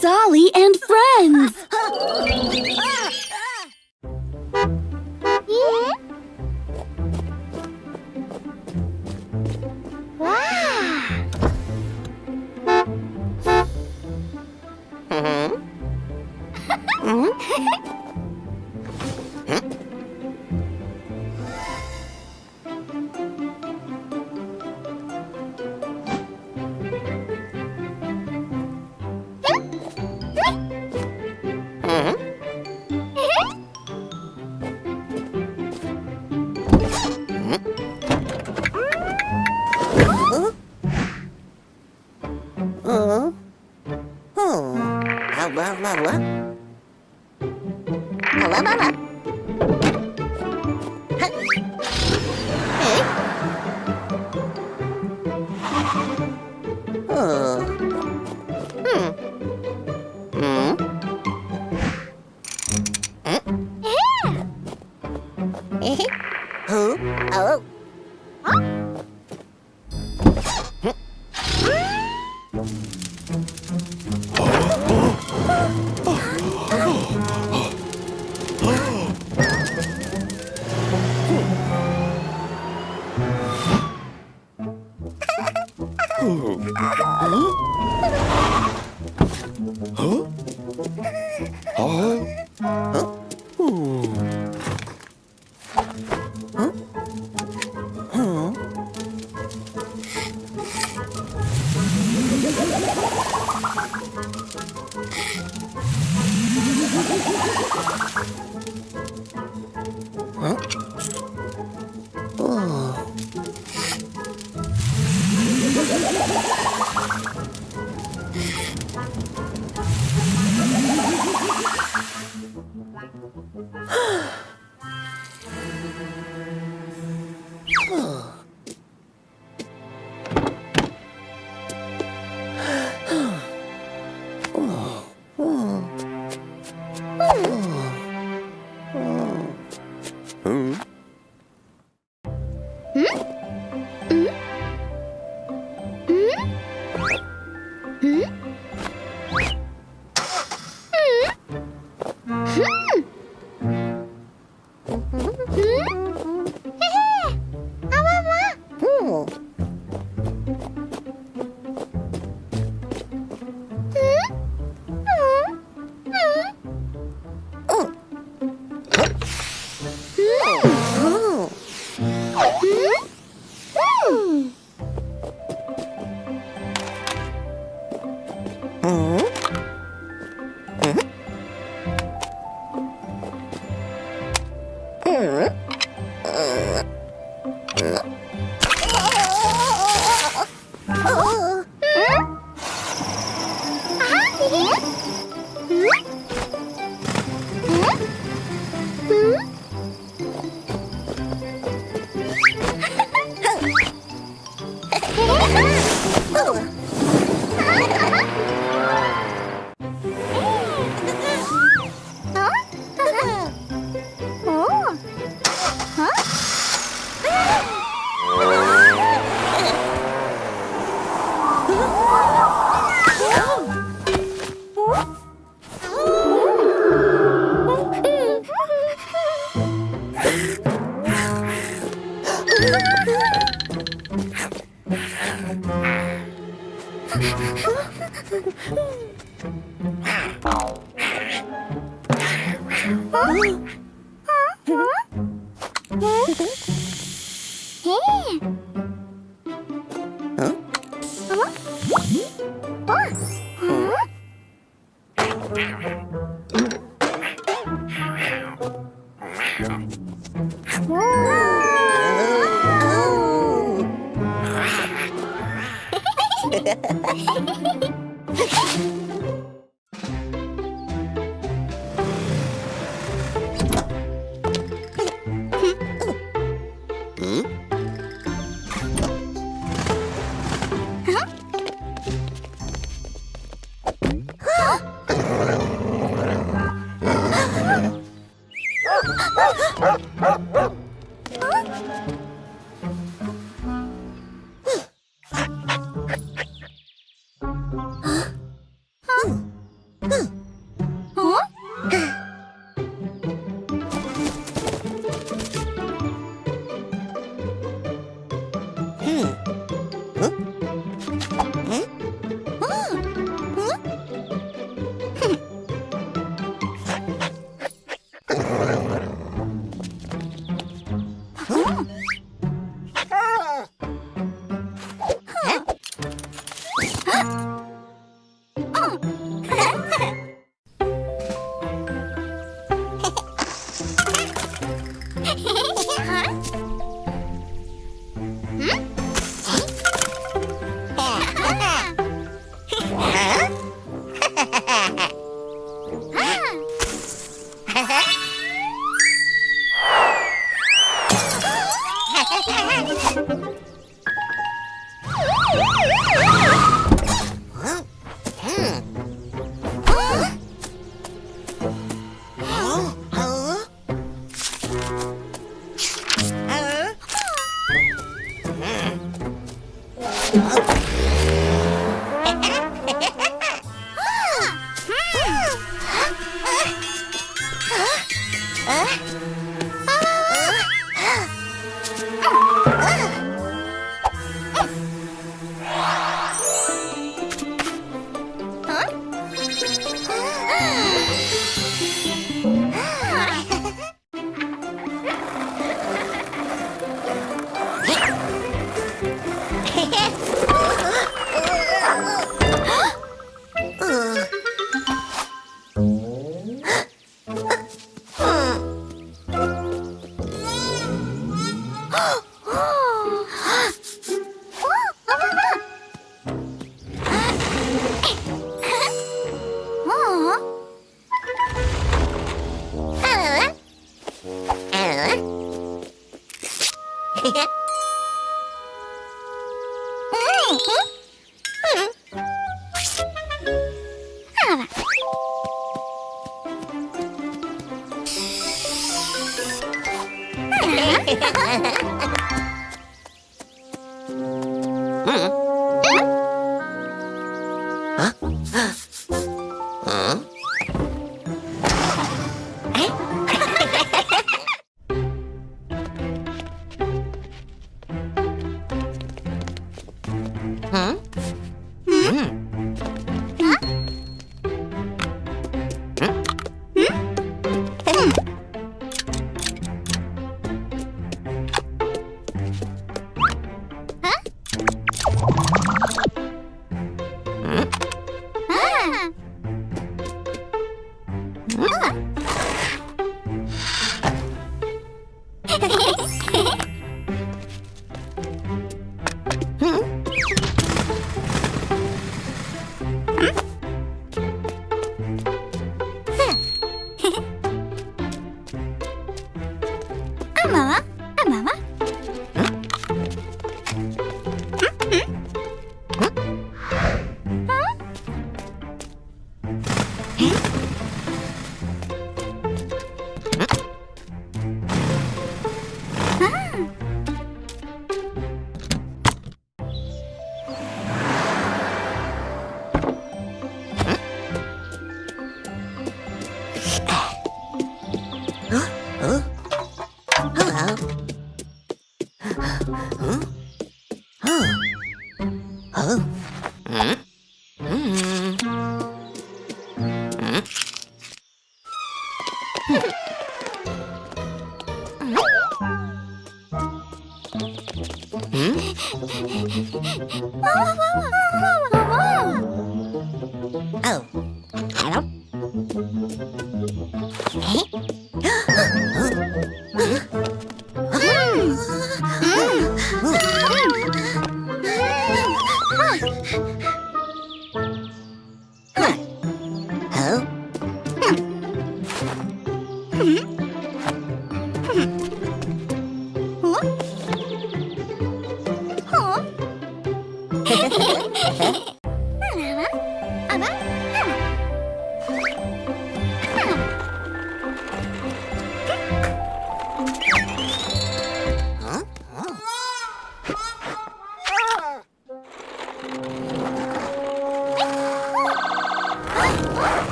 Dolly and Friends!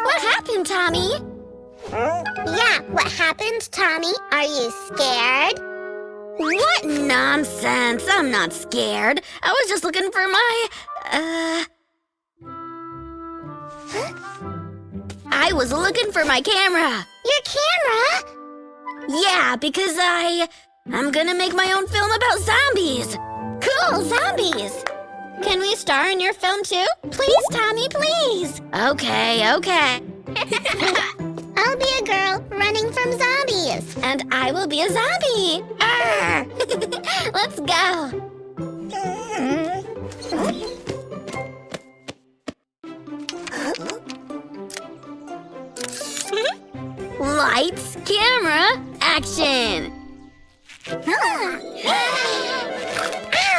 What happened, Tommy? Yeah, what happened, Tommy? Are you scared? What nonsense! I'm not scared. I was just looking for my... I was looking for my camera. Your camera? Yeah, because I'm gonna make my own film about zombies. Cool, zombies. Can we star in your film too? Please, Tommy, please. Okay. I'll be a girl running from zombies. And I will be a zombie. Arr! Let's go. Lights, camera, action.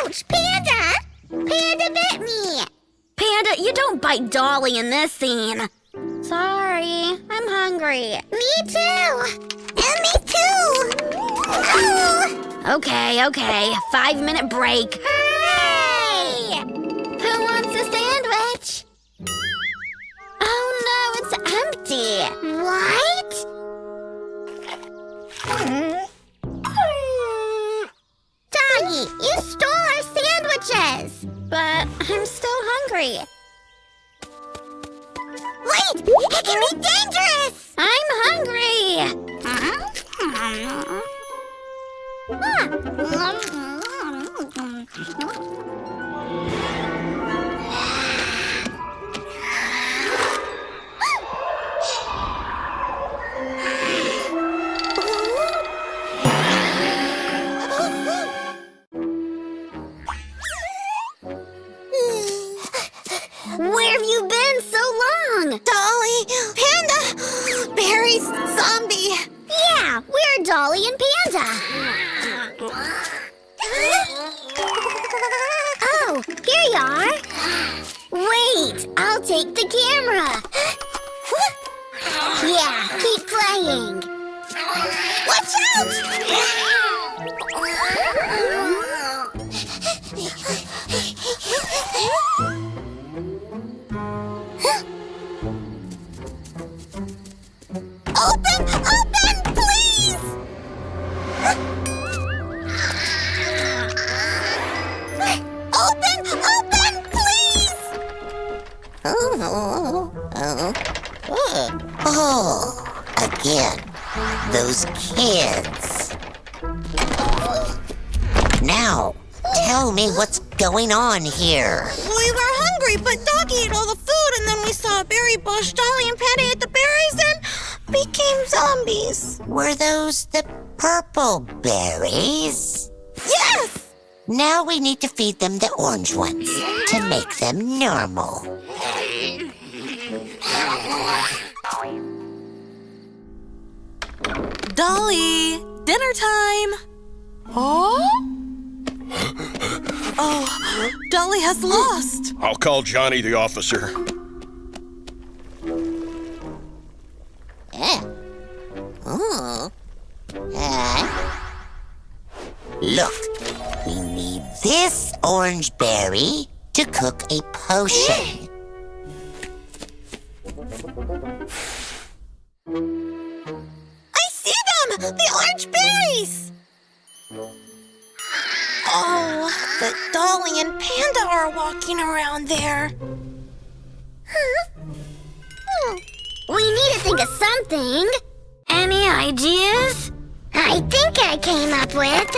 Ouch, Panda! Panda bit me. Panda, you don't bite Dolly in this scene. Sorry, I'm hungry. Me too. And me too. Oh. Okay. 5-minute break. Hooray! Who wants a sandwich? Oh no, it's empty. What? Doggy, you stole our sandwiches. But I'm still hungry. Wait! It can be dangerous! I'm hungry! Where have you been so long? Dolly, Panda, Barry's zombie. Yeah, we're Dolly and Panda. Oh, here you are. Wait, I'll take the camera. Yeah, keep playing. Watch out! Open, please! Open, please! Oh, again, those kids. Now, tell me what's going on here. We were hungry, but Doggy ate all the food, and then we saw a berry bush. Dolly and Patty ate the berries and became zombies. Were those the purple berries? Yes! Now we need to feed them the orange ones to make them normal. Dolly, dinner time. Oh? Oh, Dolly has lost. I'll call Johnny the officer. Look, we need this orange berry to cook a potion. I see them! The orange berries! Oh, but Dolly and Panda are walking around there. We need to think of something. Any ideas? I think I came up with...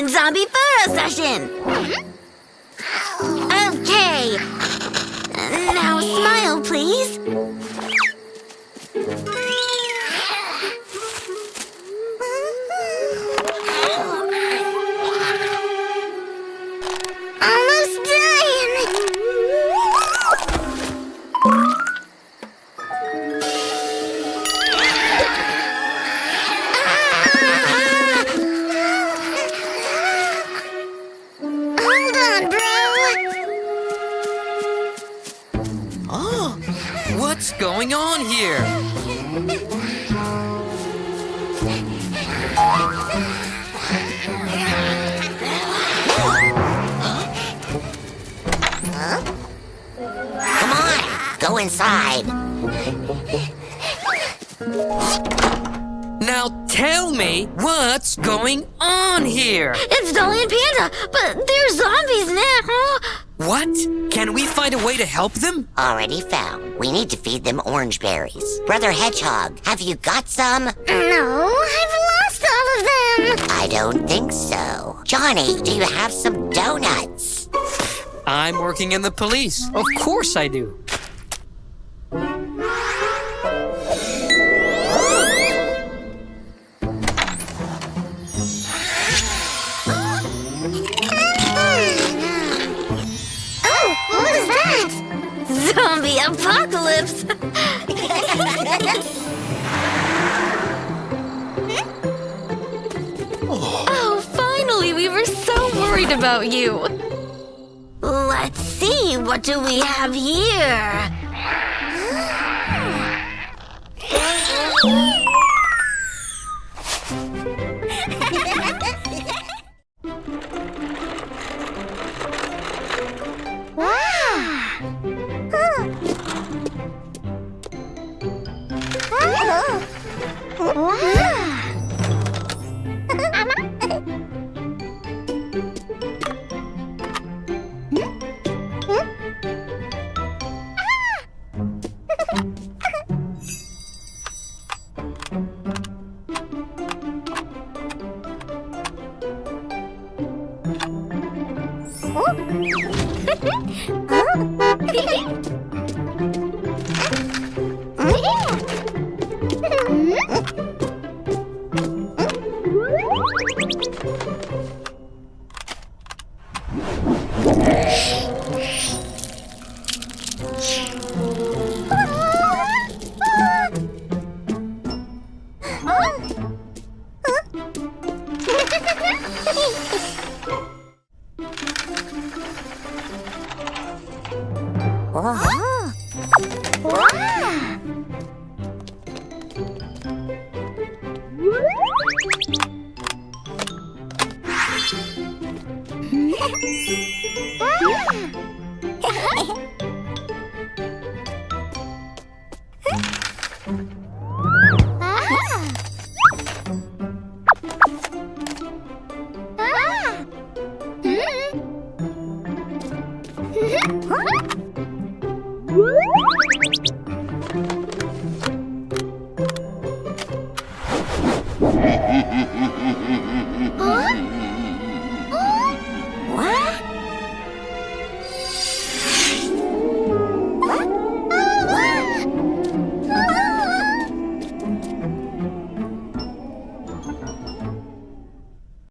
Zombie photo session! Okay. Now smile, please. Almost done! Hold on, bro! Oh, what's going on here? Come on, go inside. Now tell me what's going on here. It's Dolly and Panda, but they're zombies now. What? Can we find a way to help them? Already found. We need to feed them orange berries. Brother Hedgehog, have you got some? No, I've lost all of them. I don't think so. Johnny, do you have some donuts? I'm working in the police. Of course I do. What is that? Zombie apocalypse! Oh, finally! We were so worried about you. Let's see, what do we have here? Woo!